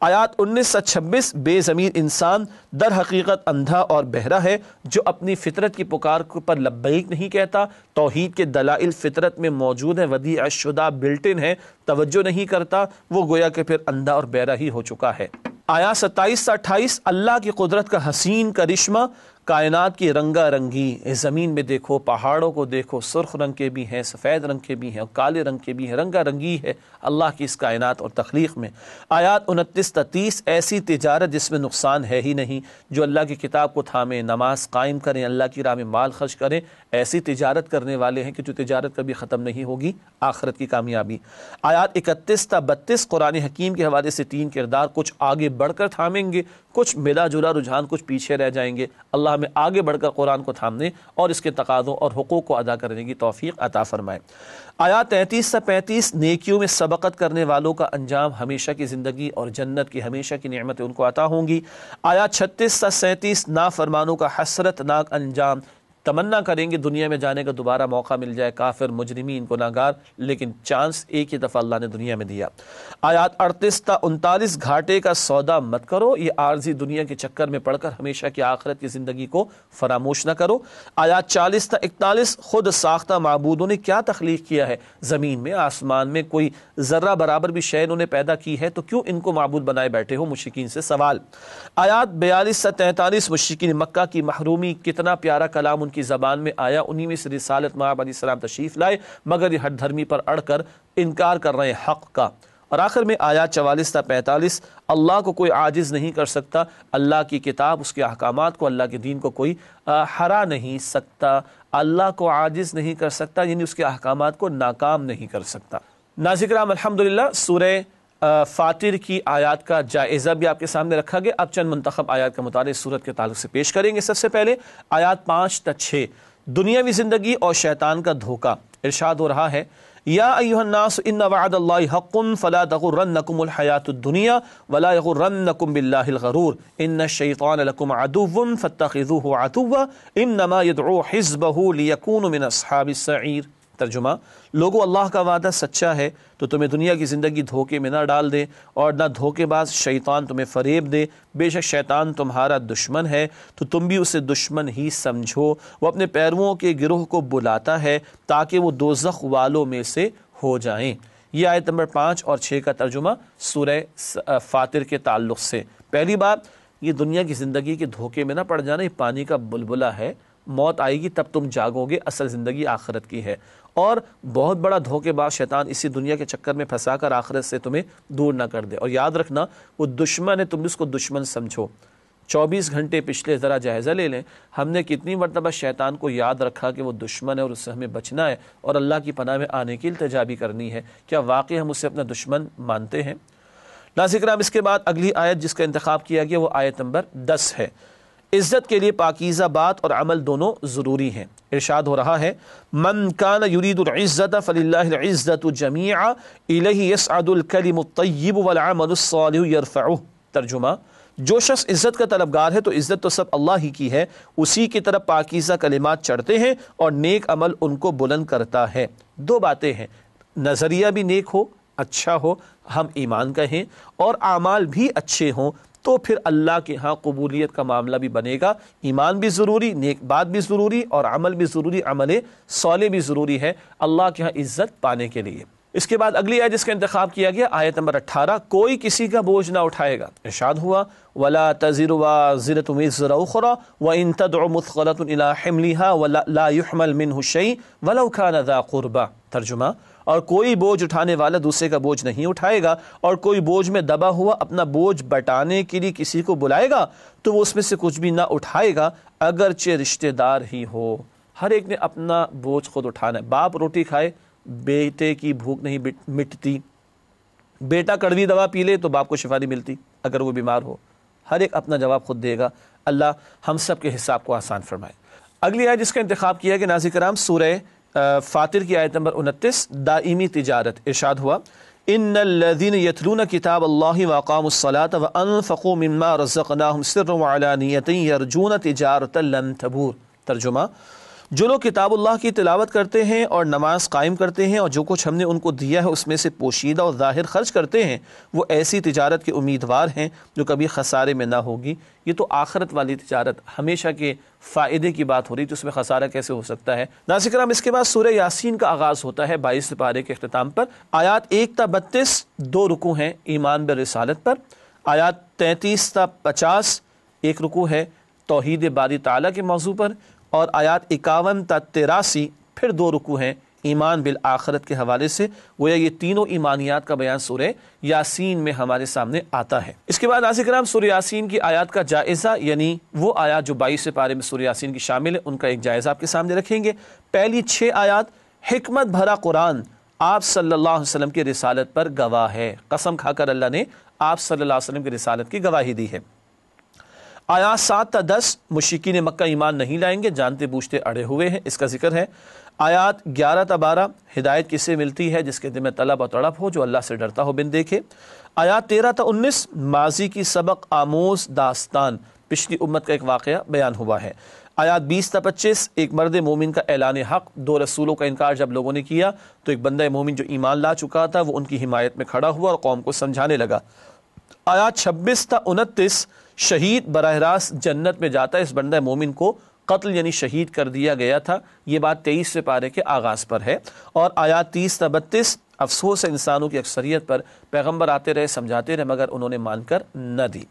آیات 19 سے 26 بے ضمیر انسان در حقیقت اندھا اور بہرا ہے، جو اپنی فطرت کی پکار پر لبیک نہیں کہتا، توحید کے دلائل فطرت میں موجود ہیں، ودیع شدہ بلٹن ہے، توجہ نہیں کرتا، وہ گویا کہ پھر اندھا اور بہرا ہی ہو چکا ہے۔ آیات 27 سے 28 اللہ کی قدرت کا حسین کرشمہ، کائنات کی رنگا رنگی، زمین میں دیکھو، پہاڑوں کو دیکھو، سرخ رنگ کے بھی ہیں، سفید رنگ کے بھی ہیں، اور کالے رنگ کے بھی ہیں، رنگا رنگی ہے اللہ کی اس کائنات اور تخلیق میں۔ آیات 29 تا 30 ایسی تجارت جس میں نقصان ہے ہی نہیں، جو اللہ کی کتاب کو تھامیں، نماز قائم کریں، اللہ کی راہ میں مال خرچ کریں، ایسی تجارت کرنے والے ہیں کہ جو تجارت کبھی ختم نہیں ہوگی، آخرت کی کامیابی۔ آیات 31 تا 32 قرآن حکیم کے حوالے سے 3 کردار، کچھ آگے بڑھ کر تھامیں گے، کچھ ملا جلا رجحان، کچھ پیچھے رہ جائیں گے۔ اللہ ہمیں آگے بڑھ کر قرآن کو تھامنے اور اس کے تقاضوں اور حقوق کو ادا کرنے کی توفیق عطا فرمائے۔ آیات 33 سے 35 نیکیوں میں سبقت کرنے والوں کا انجام ہمیشہ کی زندگی اور جنت کی ہمیشہ کی نعمتیں ان کو عطا ہوں گی۔ آیات 36 سے 37 نافرمانوں کا حسرت ناک انجام، تمنا کریں گے دنیا میں جانے کا دوبارہ موقع مل جائے، کافر، مجرمین، گناہگار، لیکن چانس ایک ہی دفعہ اللہ نے دنیا میں دیا۔ آیات 38 تا 39 گھاٹے کا سودا مت کرو، یہ عارضی دنیا کے چکر میں پڑ کر ہمیشہ کی آخرت کی زندگی کو فراموش نہ کرو۔ آیات 40 تا 41 خود ساختہ معبودوں نے کیا تخلیق کیا ہے، زمین میں، آسمان میں، کوئی ذرہ برابر بھی شے انہوں نے پیدا کی ہے تو کیوں ان کو معبود بنائے بیٹھے ہو، مشرکین سے سوال۔ آیات 42 سے 43 مشرکین مکہ کی محرومی، کتنا پیارا کلام ان کی زبان میں آیا، انہی میں سے رسالت مآب علیہ السلام تشریف لائے، مگر یہ ہٹ دھرمی پر اڑ کر انکار کر رہے ہیں حق کا۔ اور آخر میں آیات 44 تا 45 اللہ کو کوئی عاجز نہیں کر سکتا، اللہ کی کتاب، اس کے احکامات کو، اللہ کے دین کو کوئی ہرا نہیں سکتا، اللہ کو عاجز نہیں کر سکتا، یعنی اس کے احکامات کو ناکام نہیں کر سکتا۔ ناظرین کرام الحمدللہ سورہ فاطر کی آیات کا جائزہ بھی آپ کے سامنے رکھا گیا۔ اب چند منتخب آیات کا مطالعہ سورت کے تعلق سے پیش کریں گے۔ سب سے پہلے آیات 5 تا 6 دنیاوی زندگی اور شیطان کا دھوکہ، ارشاد ہو رہا ہے یا ایھا الناس ان وعد اللہ حق فلا تغرنکم الحیاۃ الدنیا ولا یغرنکم باللہ الغرور ان الشیطان لکم عدو فاتخذوہ عدوا انما یدعو حزبہ لیکونوا من اصحاب السعیر۔ ترجمہ، لوگو اللہ کا وعدہ سچا ہے تو تمہیں دنیا کی زندگی دھوکے میں نہ ڈال دے اور نہ دھوکے باز شیطان تمہیں فریب دے، بے شک شیطان تمہارا دشمن ہے تو تم بھی اسے دشمن ہی سمجھو، وہ اپنے پیرووں کے گروہ کو بلاتا ہے تاکہ وہ دوزخ والوں میں سے ہو جائیں۔ یہ آیت نمبر 5 اور 6 کا ترجمہ سورہ فاطر کے تعلق سے۔ پہلی بات، یہ دنیا کی زندگی کے دھوکے میں نہ پڑ جانا، یہ پانی کا بلبلہ ہے، موت آئے گی تب تم جاگو گے، اصل زندگی آخرت کی ہے۔ اور بہت بڑا دھوکے باز شیطان اسی دنیا کے چکر میں پھنسا کر آخرت سے تمہیں دور نہ کر دے۔ اور یاد رکھنا، وہ دشمن ہے، تم اس کو دشمن سمجھو۔ 24 گھنٹے پچھلے ذرا جائزہ لے لیں، ہم نے کتنی مرتبہ شیطان کو یاد رکھا کہ وہ دشمن ہے اور اس سے ہمیں بچنا ہے اور اللہ کی پناہ میں آنے کی التجا بھی کرنی ہے۔ کیا واقعی ہم اسے اپنا دشمن مانتے ہیں؟ ناظرین کرام، اس کے بعد اگلی آیت جس کا انتخاب کیا گیا وہ آیت نمبر 10 ہے۔ عزت کے لیے پاکیزہ بات اور عمل دونوں ضروری ہیں۔ ارشاد ہو رہا ہے، من کان یرید العزت فللہ العزت جمیعا الیہ یصعد الکلم الطیب والعمل الصالح یرفعہ۔ ترجمہ، جو شخص عزت کا طلبگار ہے تو عزت تو سب اللہ ہی کی ہے، اسی کی طرف پاکیزہ کلمات چڑھتے ہیں اور نیک عمل ان کو بلند کرتا ہے۔ دو باتیں ہیں، نظریہ بھی نیک ہو، اچھا ہو، ہم ایمان کہیں، اور اعمال بھی اچھے ہوں، تو پھر اللہ کے ہاں قبولیت کا معاملہ بھی بنے گا۔ ایمان بھی ضروری، نیک بات بھی ضروری، اور عمل بھی ضروری، عمل صالح بھی ضروری ہے اللہ کے ہاں عزت پانے کے لیے۔ اس کے بعد اگلی آیت جس کا انتخاب کیا گیا آیت نمبر 18، کوئی کسی کا بوجھ نہ اٹھائے گا۔ ارشاد ہوا، وَلَا تَزِرُ وَازِرَةٌ وِزْرَ أُخْرَىٰ وَإِن تَدْعُ مُثْقَلَةٌ إِلَىٰ حِمْلِهَا لَا يُحْمَلْ مِنْهُ شَيْءٌ وَلَوْ كَانَ ذَا قُرْبَىٰ۔ ترجمہ، اور کوئی بوجھ اٹھانے والا دوسرے کا بوجھ نہیں اٹھائے گا، اور کوئی بوجھ میں دبا ہوا اپنا بوجھ بٹانے کے لیے کسی کو بلائے گا تو وہ اس میں سے کچھ بھی نہ اٹھائے گا، اگرچہ رشتہ دار ہی ہو۔ ہر ایک نے اپنا بوجھ خود اٹھانا ہے۔ باپ روٹی کھائے، بیٹے کی بھوک نہیں مٹتی، بیٹا کڑوی دوا پی لے تو باپ کو شفا نہیں ملتی اگر وہ بیمار ہو۔ ہر ایک اپنا جواب خود دے گا۔ اللہ ہم سب کے حساب کو آسان فرمائے۔ اگلی آیت جس کا انتخاب کیا کہ ناظرین کرام سورہ فاطر کی آیت نمبر 29، دائمی تجارت۔ ارشاد ہوا، ان الذین یتلون کتاب اللہ واقاموا الصلاۃ وانفقوا مما رزقناہم سرا وعلانیۃ یرجون تجارۃ لن تبور۔ ترجمہ، جو لوگ کتاب اللہ کی تلاوت کرتے ہیں اور نماز قائم کرتے ہیں اور جو کچھ ہم نے ان کو دیا ہے اس میں سے پوشیدہ اور ظاہر خرچ کرتے ہیں، وہ ایسی تجارت کے امیدوار ہیں جو کبھی خسارے میں نہ ہوگی۔ یہ تو آخرت والی تجارت، ہمیشہ کے فائدے کی بات ہو رہی تو اس میں خسارہ کیسے ہو سکتا ہے؟ ناظرین کرام، اس کے بعد سورہ یاسین کا آغاز ہوتا ہے 22 پارے کے اختتام پر۔ آیات 1 تا 32 دو رکوع ہیں ایمان بالرسالت پر، آیات 33 تا 50 ایک رکوع ہے توحید باری تعالیٰ کے موضوع پر، اور آیات 51 تا 83 پھر دو رکوع ہیں ایمان بالآخرت کے حوالے سے۔ گویا یہ تینوں ایمانیات کا بیان سورہ یاسین میں ہمارے سامنے آتا ہے۔ اس کے بعد ناظرین کرام سورہ یاسین کی آیات کا جائزہ، یعنی وہ آیات جو 22 پارے میں سورہ یاسین کی شامل ہے، ان کا ایک جائزہ آپ کے سامنے رکھیں گے۔ پہلی 6 آیات، حکمت بھرا قرآن آپ صلی اللہ علیہ وسلم کی رسالت پر گواہ ہے، قسم کھا کر اللہ نے آپ صلی اللہ علیہ وسلم کی رسالت کی گواہی دی ہے۔ آیات 7 تا 10 مشرکین مکہ ایمان نہیں لائیں گے، جانتے بوجھتے اڑے ہوئے ہیں، اس کا ذکر ہے۔ آیات 11 تا 12 ہدایت کسے ملتی ہے؟ جس کے دل میں طلب اور تڑپ ہو، جو اللہ سے ڈرتا ہو بن دیکھے۔ آیات 13 تا 19 ماضی کی سبق آموز داستان، پچھلی امت کا ایک واقعہ بیان ہوا ہے۔ آیات 20 تا 25 ایک مرد مومن کا اعلان حق، دو رسولوں کا انکار جب لوگوں نے کیا تو ایک بندہ مومن جو ایمان لا چکا تھا وہ ان کی حمایت میں کھڑا ہوا اور قوم کو سمجھانے لگا۔ آیات 26 تا 29 شہید براہ راست جنت میں جاتا ہے، اس بندہ مومن کو قتل یعنی شہید کر دیا گیا تھا، یہ بات 23 پارے کے آغاز پر ہے۔ اور آیات 30 تا 32 افسوس ہے انسانوں کی اکثریت پر، پیغمبر آتے رہے سمجھاتے رہے مگر انہوں نے مان کر نہ دی۔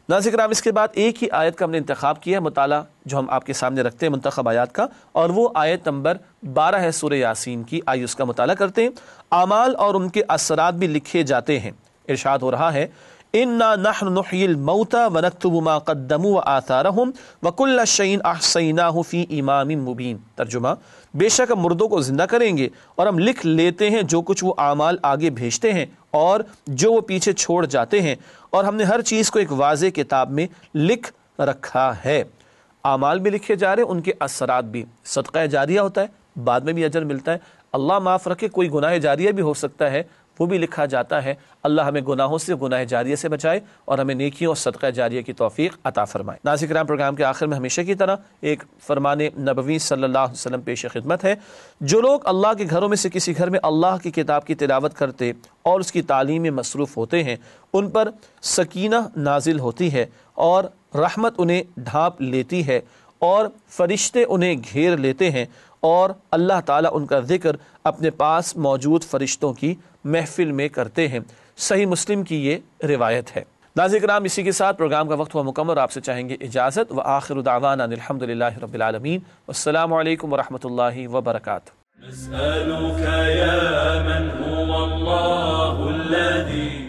ناظرین کرام، اس کے بعد ایک ہی آیت کا ہم نے انتخاب کیا مطالعہ جو ہم آپ کے سامنے رکھتے ہیں منتخب آیات کا، اور وہ آیت نمبر 12 ہے سورہ یاسین کی۔ آئیے اس کا مطالعہ کرتے ہیں۔ اعمال اور ان کے اثرات بھی لکھے جاتے ہیں۔ ارشاد ہو رہا ہے، اِنَّا نَحْنُ نُحْيِي الْمَوْتَى وَنَكْتُبُ مَا قَدَّمُوا وَآثَارَهُمْ وَكُلَّ شَيْءٍ أَحْصَيْنَاهُ فِي إِمَامٍ مُبِينٍ۔ ترجمہ، بے شک ہم مردوں کو زندہ کریں گے اور ہم لکھ لیتے ہیں جو کچھ وہ اعمال آگے بھیجتے ہیں اور جو وہ پیچھے چھوڑ جاتے ہیں، اور ہم نے ہر چیز کو ایک واضح کتاب میں لکھ رکھا ہے۔ اعمال بھی لکھے جا رہے ہیں، ان کے اثرات بھی۔ صدقہ جاریہ ہوتا ہے، بعد میں بھی اجر ملتا ہے۔ اللہ معاف رکھے، کوئی گناہ جاریہ بھی ہو سکتا ہے، وہ بھی لکھا جاتا ہے۔ اللہ ہمیں گناہوں سے، گناہ جاریہ سے بچائے اور ہمیں نیکیوں اور صدقہ جاریہ کی توفیق عطا فرمائے۔ ناظرین کرام، پروگرام کے آخر میں ہمیشہ کی طرح ایک فرمان نبوی صلی اللہ علیہ وسلم پیش خدمت ہے۔ جو لوگ اللہ کے گھروں میں سے کسی گھر میں اللہ کی کتاب کی تلاوت کرتے اور اس کی تعلیم میں مصروف ہوتے ہیں، ان پر سکینہ نازل ہوتی ہے اور رحمت انہیں ڈھانپ لیتی ہے، اور فرشتے انہیں گھیر لیتے ہیں اور اللہ تعالیٰ ان کا ذکر اپنے پاس موجود فرشتوں کی محفل میں کرتے ہیں۔ صحیح مسلم کی یہ روایت ہے۔ ناظرین کرام، اسی کے ساتھ پروگرام کا وقت ہوا مکمل اور آپ سے چاہیں گے اجازت۔ وآخر دعوانا الحمدللہ رب العالمین، والسلام علیکم ورحمۃ اللہ وبرکاتہ۔ نسألك يا من هو الله الذي